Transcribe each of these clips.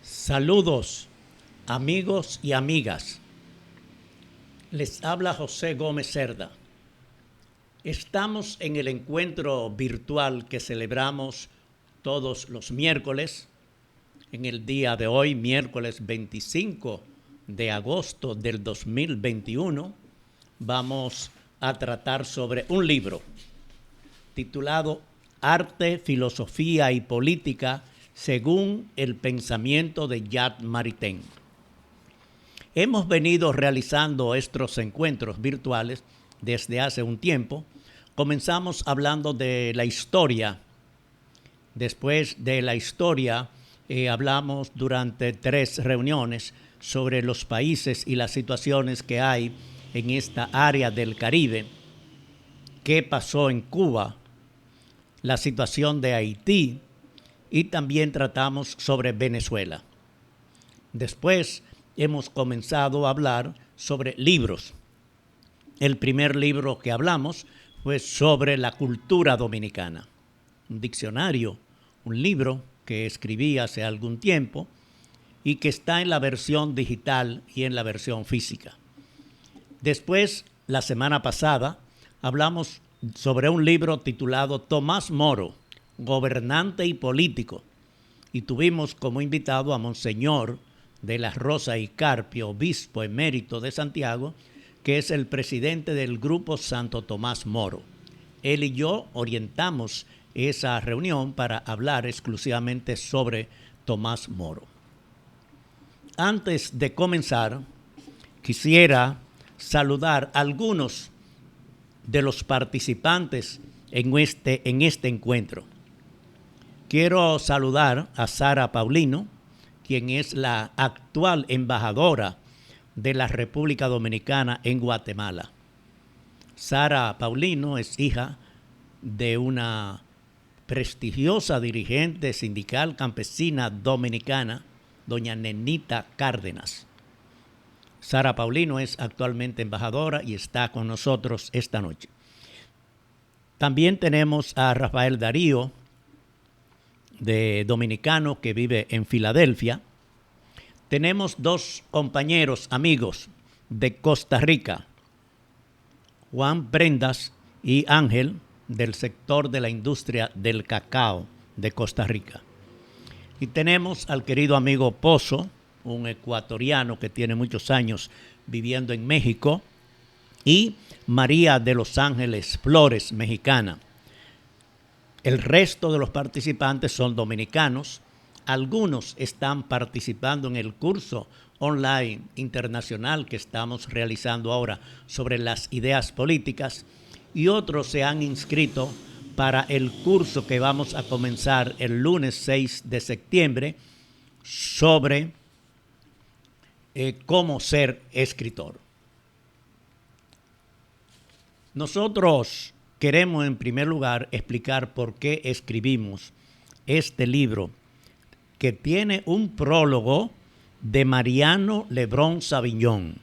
Saludos, amigos y amigas. Les habla José Gómez Cerda. Estamos en el encuentro virtual que celebramos todos los miércoles. En el día de hoy, miércoles 25 de agosto del 2021, vamos a tratar sobre un libro titulado Arte, Filosofía y Política según el pensamiento de Jacques Maritain. Hemos venido realizando estos encuentros virtuales desde hace un tiempo. Comenzamos hablando de la historia. Después de la historia, hablamos durante 3 reuniones sobre los países y las situaciones que hay en esta área del Caribe. ¿Qué pasó en Cuba? La situación de Haití. Y también tratamos sobre Venezuela. Después hemos comenzado a hablar sobre libros. El primer libro que hablamos fue sobre la cultura dominicana. Un diccionario, un libro que escribí hace algún tiempo y que está en la versión digital y en la versión física. Después, la semana pasada, hablamos sobre un libro titulado Tomás Moro, Gobernante y Político, y tuvimos como invitado a Monseñor de la Rosa y Carpio, obispo emérito de Santiago, que es el presidente del Grupo Santo Tomás Moro. Él y yo orientamos esa reunión para hablar exclusivamente sobre Tomás Moro. Antes de comenzar, quisiera saludar a algunos de los participantes en este encuentro. Quiero saludar a Sara Paulino, quien es la actual embajadora de la República Dominicana en Guatemala. Sara Paulino es hija de una prestigiosa dirigente sindical campesina dominicana, doña Nenita Cárdenas. Sara Paulino es actualmente embajadora y está con nosotros esta noche. También tenemos a Rafael Darío, de dominicano que vive en Filadelfia. Tenemos 2 compañeros, amigos de Costa Rica, Juan Prendas y Ángel, del sector de la industria del cacao de Costa Rica. Y tenemos al querido amigo Pozo, un ecuatoriano que tiene muchos años viviendo en México, y María de Los Ángeles Flores, mexicana. El resto de los participantes son dominicanos. Algunos están participando en el curso online internacional que estamos realizando ahora sobre las ideas políticas y otros se han inscrito para el curso que vamos a comenzar el lunes 6 de septiembre sobre cómo ser escritor. Nosotros queremos en primer lugar explicar por qué escribimos este libro que tiene un prólogo de Mariano Lebrón Savillón.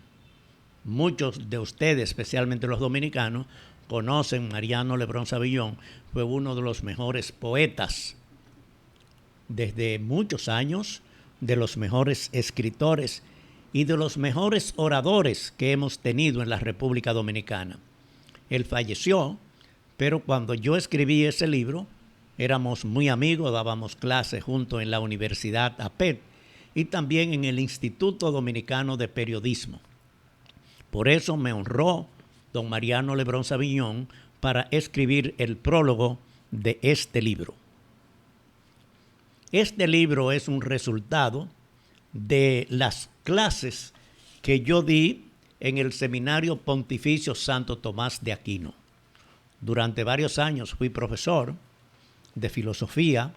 Muchos de ustedes, especialmente los dominicanos, conocen Mariano Lebrón Savillón. Fue uno de los mejores poetas desde muchos años, de los mejores escritores y de los mejores oradores que hemos tenido en la República Dominicana. Él falleció, pero cuando yo escribí ese libro, éramos muy amigos, dábamos clases juntos en la Universidad APET y también en el Instituto Dominicano de Periodismo. Por eso me honró don Mariano Lebrón Savillón para escribir el prólogo de este libro. Este libro es un resultado de las clases que yo di en el Seminario Pontificio Santo Tomás de Aquino. Durante varios años fui profesor de filosofía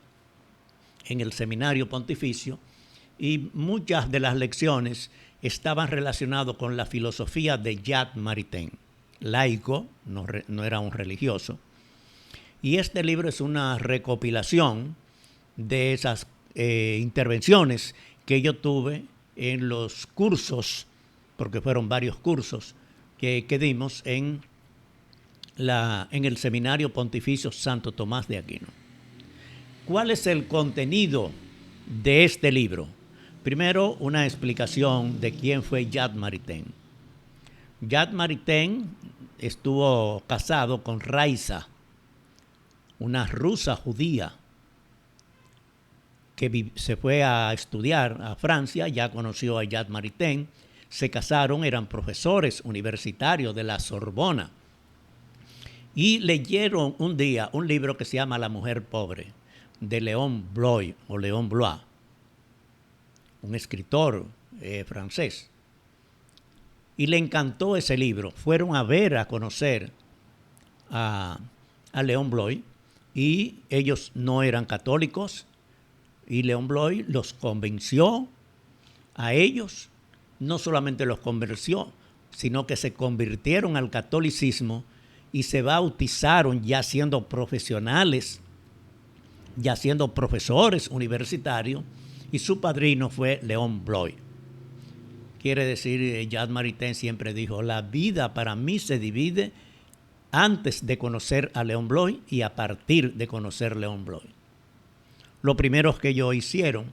en el Seminario Pontificio y muchas de las lecciones estaban relacionadas con la filosofía de Jacques Maritain, laico, no era un religioso. Y este libro es una recopilación de esas intervenciones que yo tuve en los cursos, porque fueron varios cursos que dimos en el Seminario Pontificio Santo Tomás de Aquino. ¿Cuál es el contenido de este libro? Primero, una explicación de quién fue Jacques Maritain. Jacques Maritain estuvo casado con Raisa, una rusa judía que se fue a estudiar a Francia, ya conoció a Jacques Maritain, se casaron, eran profesores universitarios de la Sorbona y leyeron un día un libro que se llama La mujer pobre, de Léon Bloy o Léon Bloy, un escritor francés. Y le encantó ese libro. Fueron a ver, a conocer a Léon Bloy, y ellos no eran católicos, y Léon Bloy los convenció a ellos, no solamente los convenció, sino que se convirtieron al catolicismo y se bautizaron ya siendo profesionales, ya siendo profesores universitarios, y su padrino fue Léon Bloy. Quiere decir, Jacques Maritain siempre dijo, la vida para mí se divide antes de conocer a Léon Bloy y a partir de conocer a Léon Bloy. Lo primero que ellos hicieron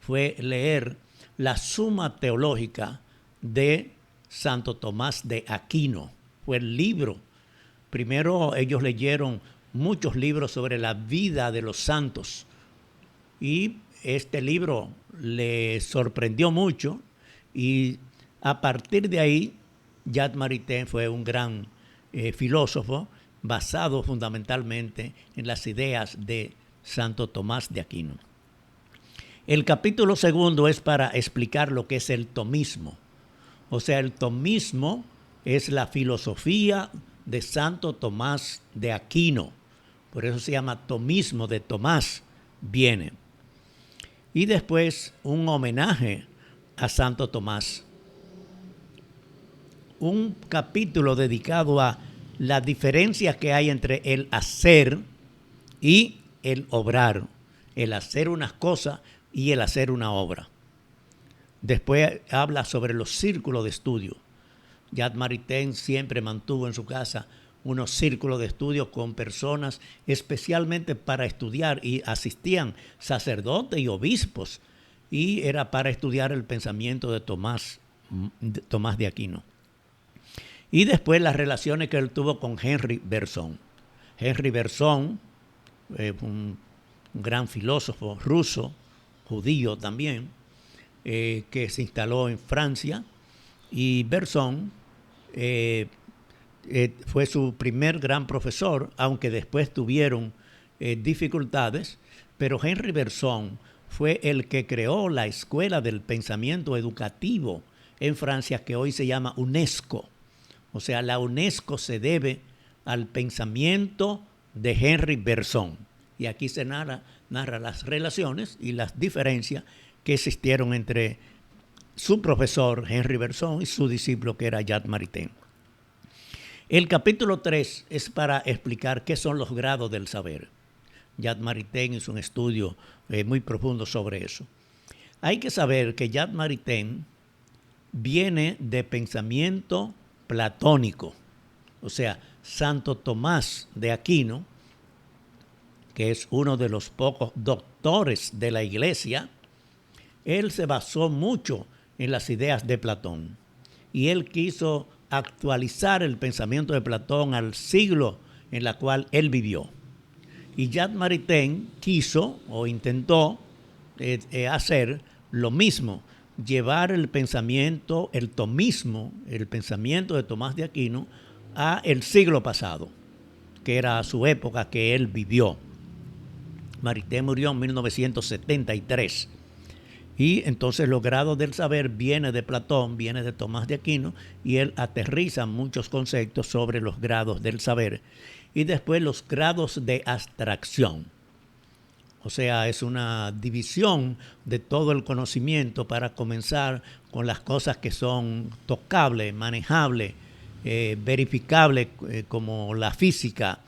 fue leer la Suma Teológica de Santo Tomás de Aquino. Fue el libro. Primero ellos leyeron muchos libros sobre la vida de los santos y este libro les sorprendió mucho, y a partir de ahí Jacques Maritain fue un gran filósofo basado fundamentalmente en las ideas de Santo Tomás de Aquino. El capítulo segundo es para explicar lo que es el tomismo. O sea, el tomismo es la filosofía de Santo Tomás de Aquino. Por eso se llama tomismo, de Tomás viene. Y después un homenaje a Santo Tomás. Un capítulo dedicado a la diferencia que hay entre el hacer y el obrar. El hacer unas cosas y el hacer una obra. Después habla sobre los círculos de estudio. Jacques Maritain siempre mantuvo en su casa unos círculos de estudio con personas especialmente para estudiar, y asistían sacerdotes y obispos, y era para estudiar el pensamiento de Tomás de Aquino. Y después las relaciones que él tuvo con Henri Bergson. Henri Bergson, un gran filósofo ruso, judío también, que se instaló en Francia, y Bergson fue su primer gran profesor, aunque después tuvieron dificultades, pero Henri Bergson fue el que creó la Escuela del Pensamiento Educativo en Francia, que hoy se llama UNESCO. O sea, la UNESCO se debe al pensamiento de Henri Bergson. Y aquí se narra las relaciones y las diferencias que existieron entre su profesor Henri Bergson y su discípulo, que era Jacques Maritain. El capítulo 3 es para explicar qué son los grados del saber. Jacques Maritain hizo un estudio muy profundo sobre eso. Hay que saber que Jacques Maritain viene de pensamiento platónico. O sea, Santo Tomás de Aquino, que es uno de los pocos doctores de la Iglesia, él se basó mucho en las ideas de Platón. Y él quiso actualizar el pensamiento de Platón al siglo en el cual él vivió. Y Jacques Maritain quiso o intentó hacer lo mismo, llevar el pensamiento, el tomismo, el pensamiento de Tomás de Aquino a el siglo pasado, que era su época que él vivió. Maritain murió en 1973. Y entonces los grados del saber viene de Platón, viene de Tomás de Aquino, y él aterriza muchos conceptos sobre los grados del saber. Y después los grados de abstracción. O sea, es una división de todo el conocimiento para comenzar con las cosas que son tocables, manejables, verificables, como la física,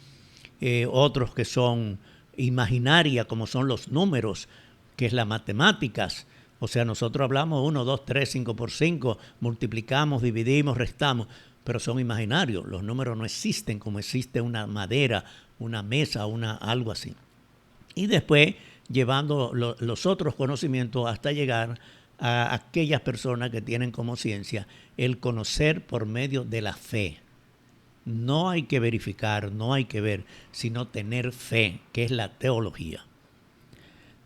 otros que son imaginarias, como son los números, que es las matemáticas. O sea, nosotros hablamos 1, 2, 3, 5 por 5, multiplicamos, dividimos, restamos, pero son imaginarios. Los números no existen como existe una madera, una mesa, algo así. Y después llevando los otros conocimientos hasta llegar a aquellas personas que tienen como ciencia el conocer por medio de la fe. No hay que verificar, no hay que ver, sino tener fe, que es la teología.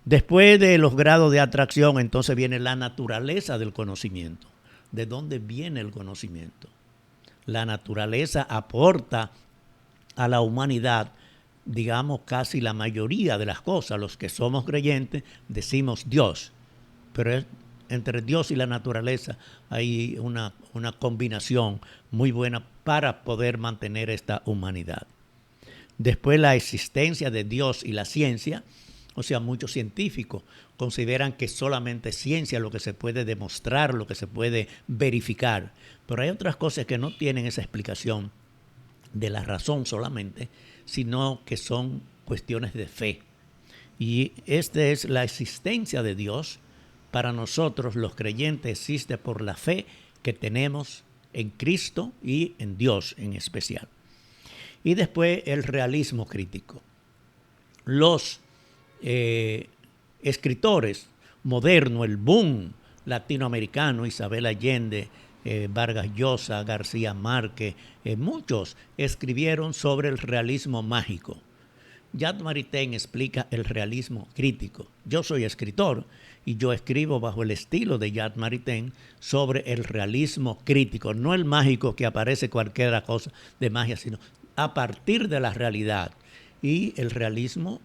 Después de los grados de atracción, entonces viene la naturaleza del conocimiento. ¿De dónde viene el conocimiento? La naturaleza aporta a la humanidad, digamos, casi la mayoría de las cosas. Los que somos creyentes decimos Dios, pero entre Dios y la naturaleza hay una combinación muy buena para poder mantener esta humanidad. Después, la existencia de Dios y la ciencia. O sea, muchos científicos consideran que solamente ciencia es lo que se puede demostrar, lo que se puede verificar. Pero hay otras cosas que no tienen esa explicación de la razón solamente, sino que son cuestiones de fe. Y esta es la existencia de Dios. Para nosotros los creyentes existe por la fe que tenemos en Cristo y en Dios en especial. Y después el realismo crítico. Los escritores modernos, el boom latinoamericano, Isabel Allende, Vargas Llosa, García Márquez, muchos escribieron sobre el realismo mágico. Jacques Maritain explica el realismo crítico. Yo soy escritor y yo escribo bajo el estilo de Jacques Maritain sobre el realismo crítico, no el mágico que aparece cualquier cosa de magia, sino a partir de la realidad. Y el realismo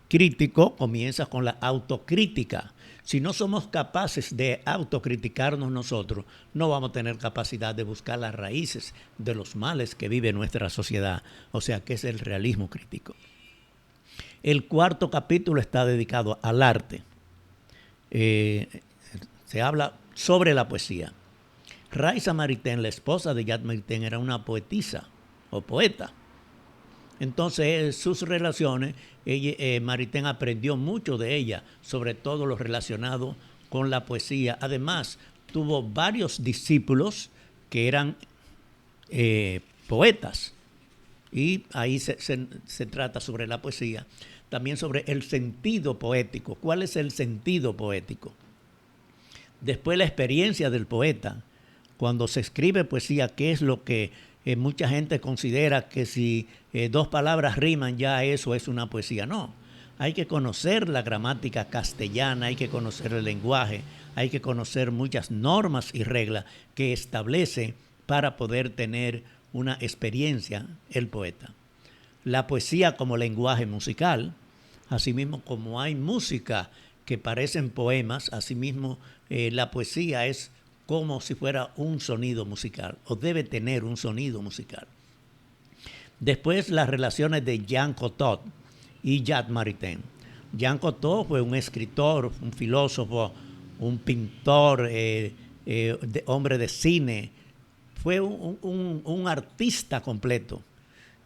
crítico comienza con la autocrítica. Si no somos capaces de autocriticarnos nosotros, no vamos a tener capacidad de buscar las raíces de los males que vive nuestra sociedad. O sea, que es el realismo crítico. El cuarto capítulo está dedicado al arte. Se habla sobre la poesía. Raiza Maritain, la esposa de Jacques Maritain, era una poetisa o poeta. Entonces, sus relaciones, Maritain aprendió mucho de ella, sobre todo lo relacionado con la poesía. Además, tuvo varios discípulos que eran poetas. Y ahí se trata sobre la poesía. También sobre el sentido poético. ¿Cuál es el sentido poético? Después, la experiencia del poeta. Cuando se escribe poesía, ¿qué es lo que mucha gente considera que si dos palabras riman ya eso es una poesía? No, hay que conocer la gramática castellana, hay que conocer el lenguaje, hay que conocer muchas normas y reglas que establece para poder tener una experiencia el poeta. La poesía como lenguaje musical, asimismo como hay música que parecen poemas, asimismo la poesía es como si fuera un sonido musical, o debe tener un sonido musical. Después, las relaciones de Jean Cocteau y Jacques Maritain. Jean Cocteau fue un escritor, un filósofo, un pintor, hombre de cine. Fue un artista completo.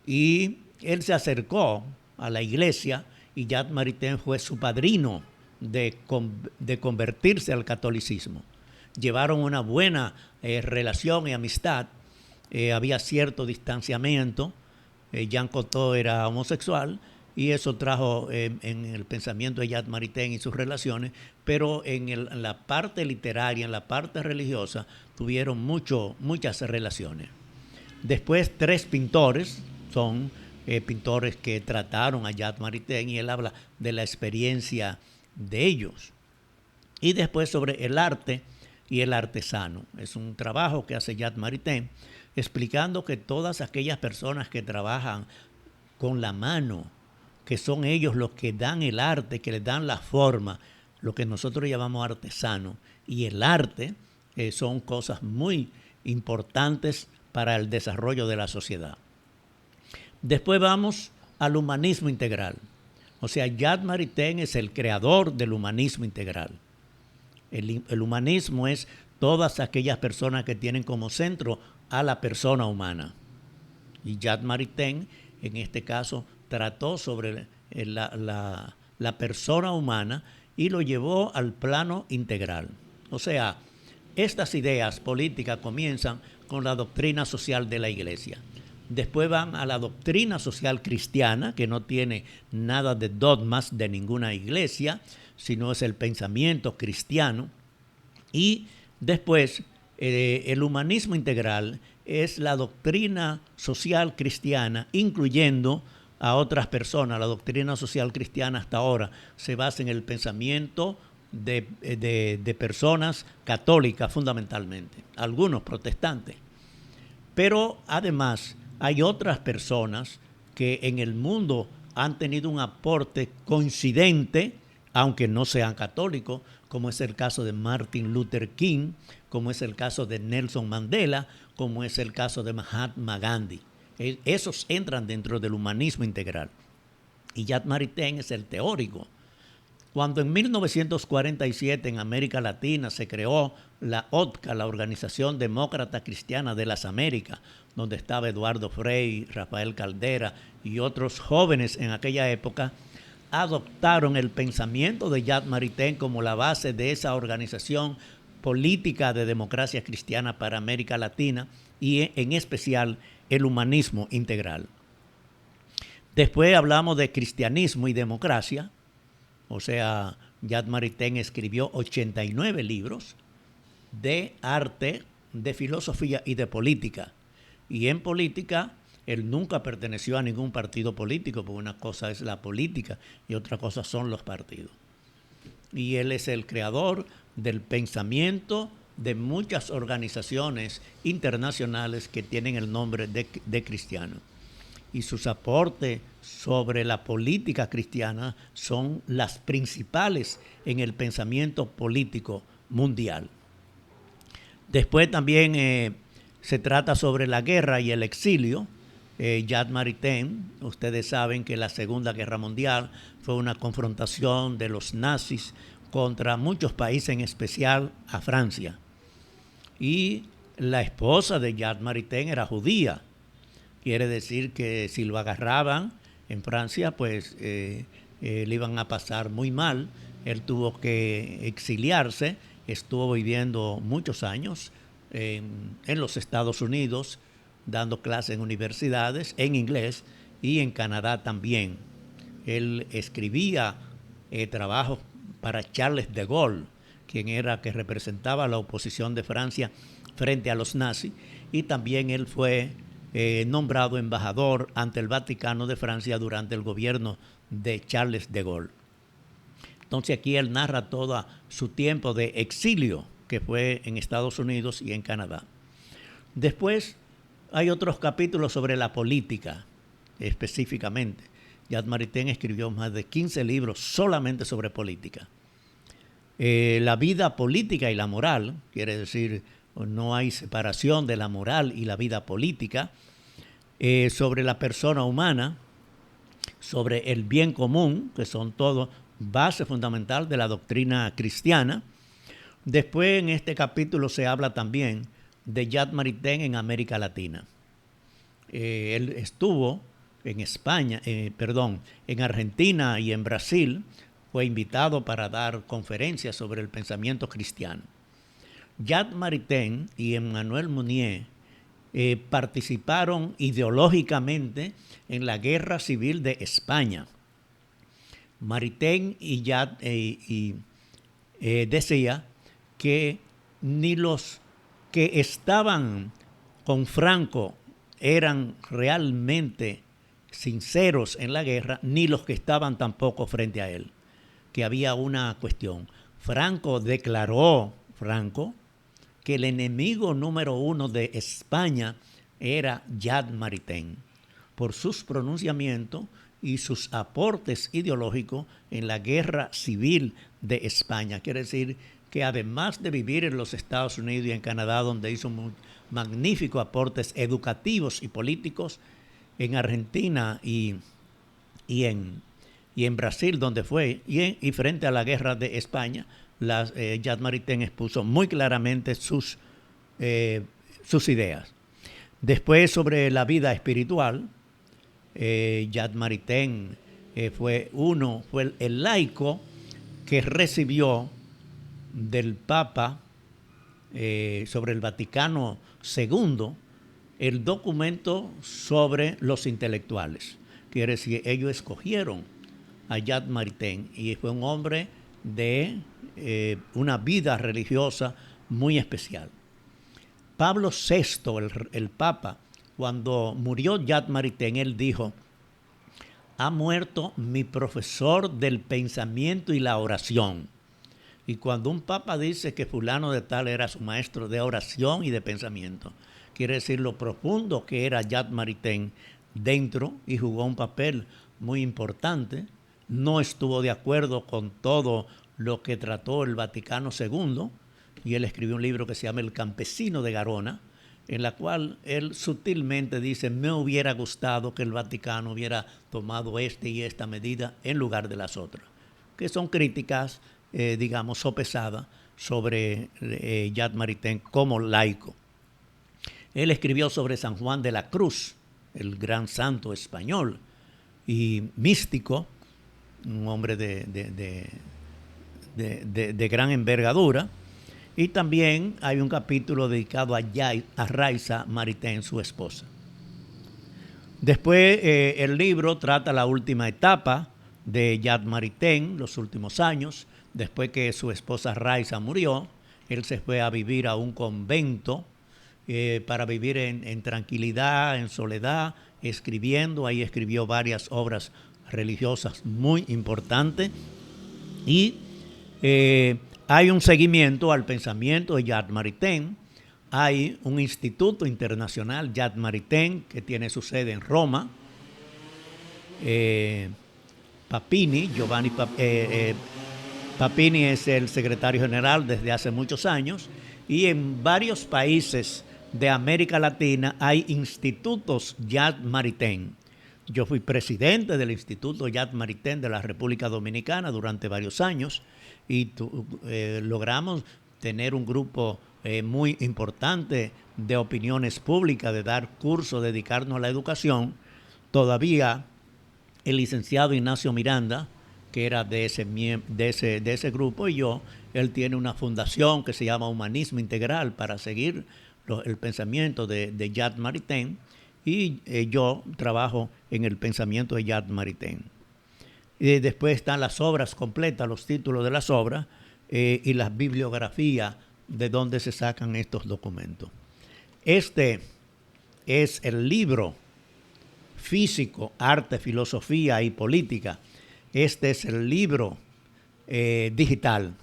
Y él se acercó a la iglesia y Jacques Maritain fue su padrino de convertirse al catolicismo. Llevaron una buena relación y amistad. Había cierto distanciamiento. Jean Cocteau era homosexual y eso trajo en el pensamiento de Jacques Maritain y sus relaciones, pero en la parte literaria, en la parte religiosa, tuvieron muchas relaciones. Después, tres pintores son pintores que trataron a Jacques Maritain y él habla de la experiencia de ellos. Y después sobre el arte y el artesano. Es un trabajo que hace Jacques Maritain explicando que todas aquellas personas que trabajan con la mano, que son ellos los que dan el arte, que le dan la forma, lo que nosotros llamamos artesano, y el arte son cosas muy importantes para el desarrollo de la sociedad. Después vamos al humanismo integral. O sea, Jacques Maritain es el creador del humanismo integral. El humanismo es todas aquellas personas que tienen como centro a la persona humana. Y Jacques Maritain, en este caso, trató sobre la persona humana y lo llevó al plano integral. O sea, estas ideas políticas comienzan con la doctrina social de la Iglesia. Después van a la doctrina social cristiana, que no tiene nada de dogmas de ninguna iglesia, sino es el pensamiento cristiano. Y después el humanismo integral es la doctrina social cristiana, incluyendo a otras personas. La doctrina social cristiana hasta ahora se basa en el pensamiento de personas católicas fundamentalmente, algunos protestantes. Pero además hay otras personas que en el mundo han tenido un aporte coincidente, aunque no sean católicos, como es el caso de Martin Luther King, como es el caso de Nelson Mandela, como es el caso de Mahatma Gandhi. Esos entran dentro del humanismo integral. Y Jacques Maritain es el teórico. Cuando en 1947 en América Latina se creó la ODCA, la Organización Demócrata Cristiana de las Américas, donde estaba Eduardo Frei, Rafael Caldera y otros jóvenes en aquella época, adoptaron el pensamiento de Jacques Maritain como la base de esa organización política de democracia cristiana para América Latina y en especial el humanismo integral. Después hablamos de cristianismo y democracia. O sea, Jacques Maritain escribió 89 libros de arte, de filosofía y de política. Y en política, él nunca perteneció a ningún partido político, porque una cosa es la política y otra cosa son los partidos. Y él es el creador del pensamiento de muchas organizaciones internacionales que tienen el nombre de cristiano. Y sus aportes sobre la política cristiana son las principales en el pensamiento político mundial. Después también se trata sobre la guerra y el exilio. Jacques Maritain, ustedes saben que la Segunda Guerra Mundial fue una confrontación de los nazis contra muchos países, en especial a Francia. Y la esposa de Jacques Maritain era judía. Quiere decir que si lo agarraban en Francia, pues le iban a pasar muy mal. Él tuvo que exiliarse, estuvo viviendo muchos años en los Estados Unidos, dando clases en universidades en inglés y en Canadá también. Él escribía trabajos para Charles de Gaulle, que representaba la oposición de Francia frente a los nazis, y también él fue nombrado embajador ante el Vaticano de Francia durante el gobierno de Charles de Gaulle. Entonces aquí él narra todo su tiempo de exilio, que fue en Estados Unidos y en Canadá. Después hay otros capítulos sobre la política, específicamente. Jacques Maritain escribió más de 15 libros solamente sobre política. La vida política y la moral, quiere decir, no hay separación de la moral y la vida política, sobre la persona humana, sobre el bien común, que son todo base fundamental de la doctrina cristiana. Después en este capítulo se habla también de Jacques Maritain en América Latina. Él estuvo en España, en Argentina y en Brasil, fue invitado para dar conferencias sobre el pensamiento cristiano. Jacques Maritain y Emmanuel Mounier participaron ideológicamente en la Guerra Civil de España. Maritain decía que ni los que estaban con Franco eran realmente sinceros en la guerra, ni los que estaban tampoco frente a él, que había una cuestión. Franco declaró que el enemigo número uno de España era Jacques Maritain, por sus pronunciamientos y sus aportes ideológicos en la guerra civil de España. Quiere decir que además de vivir en los Estados Unidos y en Canadá, donde hizo magníficos aportes educativos y políticos, en Argentina y en Brasil, donde fue, y frente a la guerra de España, Jacques Maritain expuso muy claramente sus ideas. Después, sobre la vida espiritual, Jacques Maritain fue el laico que recibió del Papa sobre el Vaticano II el documento sobre los intelectuales. Quiere decir, ellos escogieron a Jacques Maritain y fue un hombre de una vida religiosa muy especial. Pablo VI, el Papa, cuando murió Jacques Maritain, él dijo: ha muerto mi profesor del pensamiento y la oración. Y cuando un papa dice que fulano de tal era su maestro de oración y de pensamiento, quiere decir lo profundo que era Jacques Maritain dentro, y jugó un papel muy importante. No estuvo de acuerdo con todo lo que trató el Vaticano II, y él escribió un libro que se llama El campesino de Garona, en la cual él sutilmente dice: me hubiera gustado que el Vaticano hubiera tomado esta y esta medida en lugar de las otras, que son críticas, digamos, sopesadas sobre Jacques Maritain como laico. Él escribió sobre San Juan de la Cruz, el gran santo español y místico, un hombre de gran envergadura. Y también hay un capítulo dedicado a Raiza Maritain, su esposa. Después el libro trata la última etapa de Jacques Maritain, los últimos años. Después que su esposa Raiza murió, él se fue a vivir a un convento para vivir en tranquilidad, en soledad, escribiendo. Ahí escribió varias obras religiosas muy importantes. Y hay un seguimiento al pensamiento de Jacques Maritain. Hay un instituto internacional, Jacques Maritain, que tiene su sede en Roma. Papini, Giovanni Papini es el secretario general desde hace muchos años, y en varios países de América Latina hay institutos Jacques Maritain. Yo fui presidente del Instituto Jacques Maritain de la República Dominicana durante varios años, y logramos tener un grupo muy importante de opiniones públicas, de dar cursos, dedicarnos a la educación. Todavía el licenciado Ignacio Miranda, que era de ese grupo, y yo, él tiene una fundación que se llama Humanismo Integral para seguir el pensamiento de Jacques Maritain, y yo trabajo en el pensamiento de Jacques Maritain. Y después están las obras completas, los títulos de las obras y las bibliografías de donde se sacan estos documentos. Este es el libro físico, arte, filosofía y política. Este es el libro digital.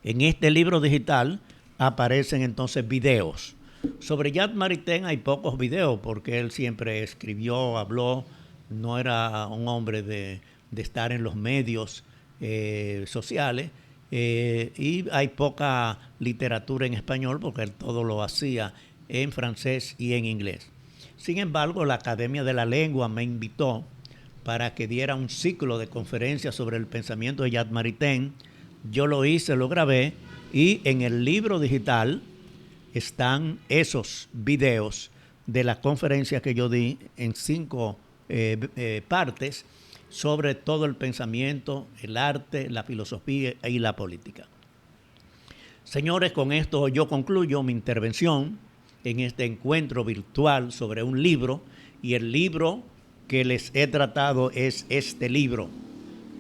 En este libro digital aparecen entonces videos. Sobre Jacques Maritain hay pocos videos porque él siempre escribió, habló, no era un hombre de estar en los medios sociales, y hay poca literatura en español porque él todo lo hacía en francés y en inglés. Sin embargo, la Academia de la Lengua me invitó para que diera un ciclo de conferencias sobre el pensamiento de Jacques Maritain. Yo lo hice, lo grabé, y en el libro digital están esos videos de la conferencia que yo di en 5 partes sobre todo el pensamiento, el arte, la filosofía y la política. Señores, con esto yo concluyo mi intervención en este encuentro virtual sobre un libro, y el libro que les he tratado es este libro,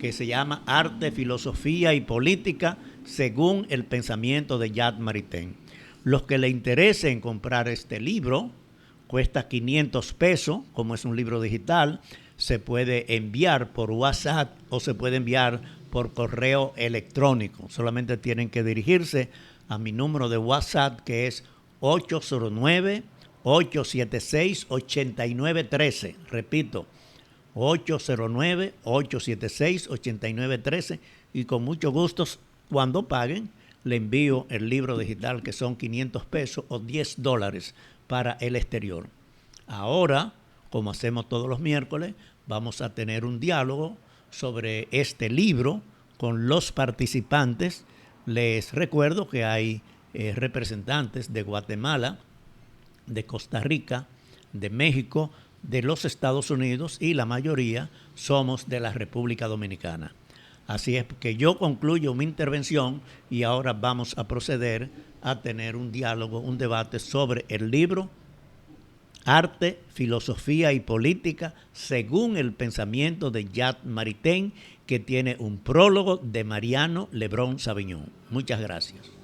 que se llama Arte, Filosofía y Política según el pensamiento de Jacques Maritain. Los que le interesen comprar este libro, cuesta 500 pesos, como es un libro digital. Se puede enviar por WhatsApp o se puede enviar por correo electrónico. Solamente tienen que dirigirse a mi número de WhatsApp, que es 809-876-8913. Repito, 809-876-8913, y con mucho gusto, cuando paguen, le envío el libro digital, que son 500 pesos o $10 para el exterior. Ahora, como hacemos todos los miércoles, vamos a tener un diálogo sobre este libro con los participantes. Les recuerdo que hay representantes de Guatemala, de Costa Rica, de México, de los Estados Unidos, y la mayoría somos de la República Dominicana. Así es que yo concluyo mi intervención, y ahora vamos a proceder a tener un diálogo, un debate sobre el libro arte, filosofía y política según el pensamiento de Jacques Maritain, que tiene un prólogo de Mariano Lebrón Saviñón. Muchas gracias.